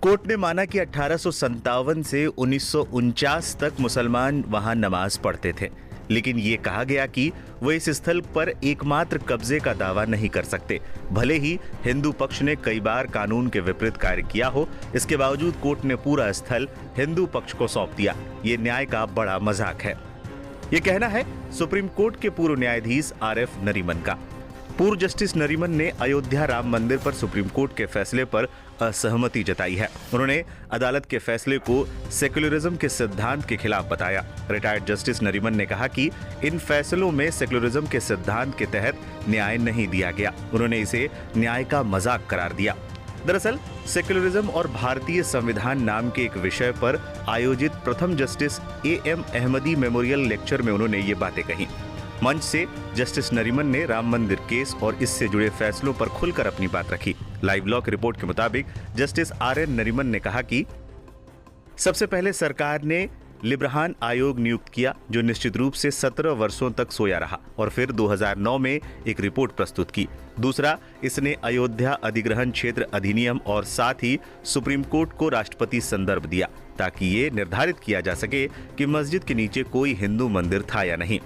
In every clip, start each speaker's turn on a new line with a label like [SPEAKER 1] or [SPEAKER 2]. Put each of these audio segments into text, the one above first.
[SPEAKER 1] Court ने माना कि 1857 से 1949 तक मुसलमान वहां नमाज पढ़ते थे, लेकिन ये कहा गया कि वो इस स्थल पर एकमात्र कब्जे का दावा नहीं कर सकते। भले ही हिंदू पक्ष ने कई बार कानून के विपरीत कार्य किया हो, इसके बावजूद कोर्ट ने पूरा स्थल हिंदू पक्ष को सौंप दिया। ये न्याय का बड़ा मजाक है, ये कहना है सुप्रीम कोर्ट के पूर्व न्यायाधीश RF नरीमन का। पूर्व जस्टिस नरीमन ने अयोध्या राम मंदिर पर सुप्रीम कोर्ट के फैसले पर असहमति जताई है। उन्होंने अदालत के फैसले को सेक्युलरिज्म के सिद्धांत के खिलाफ बताया। रिटायर्ड जस्टिस नरीमन ने कहा कि इन फैसलों में सेक्युलरिज्म के सिद्धांत के तहत न्याय नहीं दिया गया। उन्होंने इसे न्याय का मजाक करार दिया। दरअसल सेक्युलरिज्म और भारतीय संविधान नाम के एक विषय पर आयोजित प्रथम justice AM Ahmadi memorial lecture में उन्होंने ये बातें कही। मंच से जस्टिस नरीमन ने राम मंदिर केस और इससे जुड़े फैसलों पर खुलकर अपनी बात रखी। लाइव लॉ की रिपोर्ट के मुताबिक जस्टिस RN नरीमन ने कहा कि सबसे पहले सरकार ने लिब्रहान आयोग नियुक्त किया, जो निश्चित रूप से 17 वर्षों तक सोया रहा और फिर 2009 में एक रिपोर्ट प्रस्तुत की। दूसरा, इसने अयोध्या अधिग्रहण क्षेत्र अधिनियम और साथ ही सुप्रीम कोर्ट को राष्ट्रपति संदर्भ दिया, ताकि ये निर्धारित किया जा सके कि मस्जिद के नीचे कोई हिंदू मंदिर था या नहीं।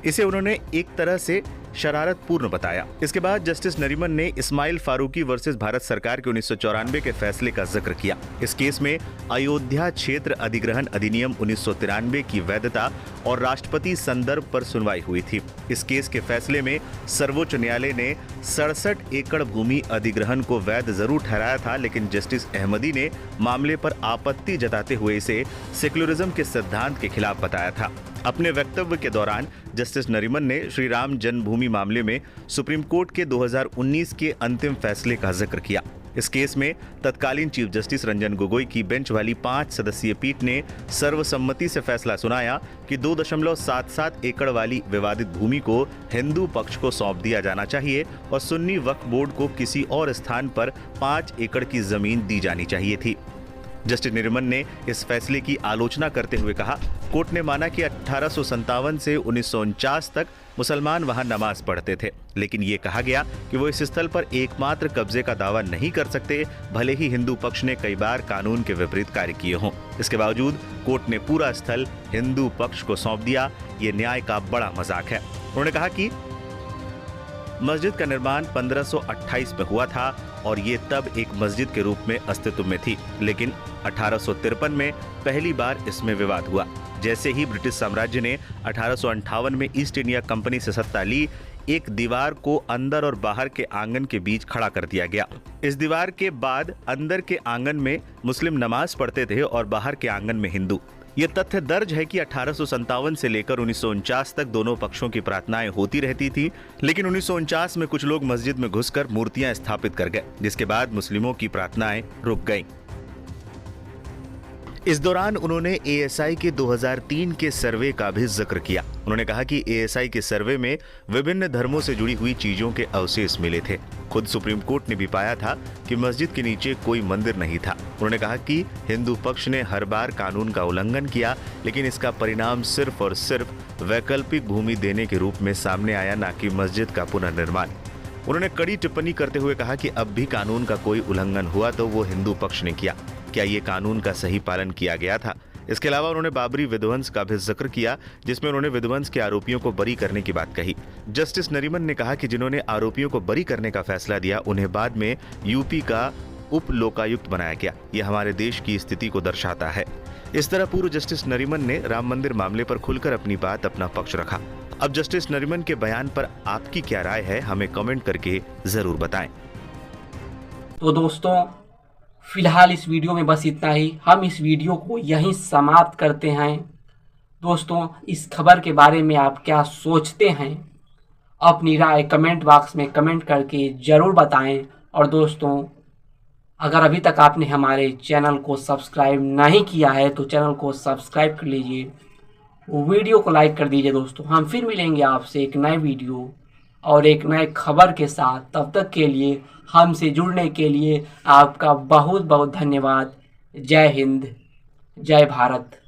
[SPEAKER 1] इसे उन्होंने एक तरह से शरारतपूर्ण बताया। इसके बाद जस्टिस नरीमन ने इस्माइल फारूकी वर्सेस भारत सरकार के 1994 के फैसले का जिक्र किया। इस केस में अयोध्या क्षेत्र अधिग्रहण अधिनियम 1993 की वैधता और राष्ट्रपति संदर्भ पर सुनवाई हुई थी। इस केस के फैसले में सर्वोच्च न्यायालय ने 67 एकड़ भूमि अधिग्रहण को वैध जरूर ठहराया था, लेकिन जस्टिस अहमदी ने मामले पर आपत्ति जताते हुए इसे सेक्युलरिज्म के सिद्धांत के खिलाफ बताया था। अपने वक्तव्य के दौरान जस्टिस नरीमन ने श्री राम जन्मभूमि मामले में सुप्रीम कोर्ट के 2019 के अंतिम फैसले का जिक्र किया। इस केस में तत्कालीन चीफ जस्टिस रंजन गोगोई की बेंच वाली 5 सदस्यीय पीठ ने सर्वसम्मति से फैसला सुनाया कि 2.77 एकड़ वाली विवादित भूमि को हिंदू पक्ष को सौंप दिया जाना चाहिए और सुन्नी वक्फ बोर्ड को किसी और स्थान पर 5 एकड़ की जमीन दी जानी चाहिए थी। जस्टिस नरीमन ने इस फैसले की आलोचना करते हुए कहा, कोर्ट ने माना कि 1857 से 1949 तक मुसलमान वहां नमाज पढ़ते थे, लेकिन ये कहा गया कि वो इस स्थल पर एकमात्र कब्जे का दावा नहीं कर सकते, भले ही हिंदू पक्ष ने कई बार कानून के विपरीत कार्य किए हों। इसके बावजूद कोर्ट ने पूरा स्थल हिंदू पक्ष को सौंप दिया। ये न्याय का बड़ा मजाक है। उन्होंने कहा कि मस्जिद का निर्माण 1528 में हुआ था और ये तब एक मस्जिद के रूप में अस्तित्व में थी, लेकिन 1853 में पहली बार इसमें विवाद हुआ। जैसे ही ब्रिटिश साम्राज्य ने 1858 में ईस्ट इंडिया कंपनी से सत्ता ली, एक दीवार को अंदर और बाहर के आंगन के बीच खड़ा कर दिया गया। इस दीवार के बाद अंदर के आंगन में मुस्लिम नमाज पढ़ते थे और बाहर के आंगन में हिंदू। ये तथ्य दर्ज है कि 1857 से लेकर 1949 तक दोनों पक्षों की प्रार्थनाएं होती रहती थी, लेकिन 1949 में कुछ लोग मस्जिद में घुसकर मूर्तियां स्थापित कर गए, जिसके बाद मुस्लिमों की प्रार्थनाएं रुक गईं। इस दौरान उन्होंने ASI के 2003 के सर्वे का भी जिक्र किया। उन्होंने कहा कि ASI के सर्वे में विभिन्न धर्मों से जुड़ी हुई चीजों के अवशेष मिले थे। खुद सुप्रीम कोर्ट ने भी पाया था कि मस्जिद के नीचे कोई मंदिर नहीं था। उन्होंने कहा कि हिंदू पक्ष ने हर बार कानून का उल्लंघन किया, लेकिन इसका परिणाम सिर्फ और सिर्फ वैकल्पिक भूमि देने के रूप में सामने आया, न कि मस्जिद का पुनर्निर्माण। उन्होंने कड़ी टिप्पणी करते हुए कहा कि अब भी कानून का कोई उल्लंघन हुआ तो वो हिंदू पक्ष ने किया। क्या ये कानून का सही पालन किया गया था? इसके अलावा उन्होंने बाबरी विध्वंस का भी जिक्र किया, जिसमें उन्होंने विध्वंस के आरोपियों को बरी करने की बात कही। जस्टिस नरीमन ने कहा कि जिन्होंने आरोपियों को बरी करने का फैसला दिया, उन्हें बाद में यूपी का उप लोकायुक्त बनाया गया। यह हमारे देश की स्थिति को दर्शाता है। इस तरह पूर्व जस्टिस नरीमन ने राम मंदिर मामले पर खुलकर अपनी बात, अपना पक्ष रखा। अब जस्टिस नरीमन के बयान पर आपकी क्या राय है, हमें कमेंट करके जरूर बताएं।
[SPEAKER 2] तो दोस्तों, फिलहाल इस वीडियो में बस इतना ही। हम इस वीडियो को यहीं समाप्त करते हैं। दोस्तों, इस खबर के बारे में आप क्या सोचते हैं? अपनी राय कमेंट बॉक्स में कमेंट करके ज़रूर बताएं। और दोस्तों, अगर अभी तक आपने हमारे चैनल को सब्सक्राइब नहीं किया है तो चैनल को सब्सक्राइब कर लीजिए, वीडियो को लाइक कर दीजिए। दोस्तों, हम फिर मिलेंगे आपसे एक नए वीडियो और एक नए खबर के साथ। तब तक के लिए हमसे जुड़ने के लिए आपका बहुत बहुत धन्यवाद। जय हिंद, जय भारत।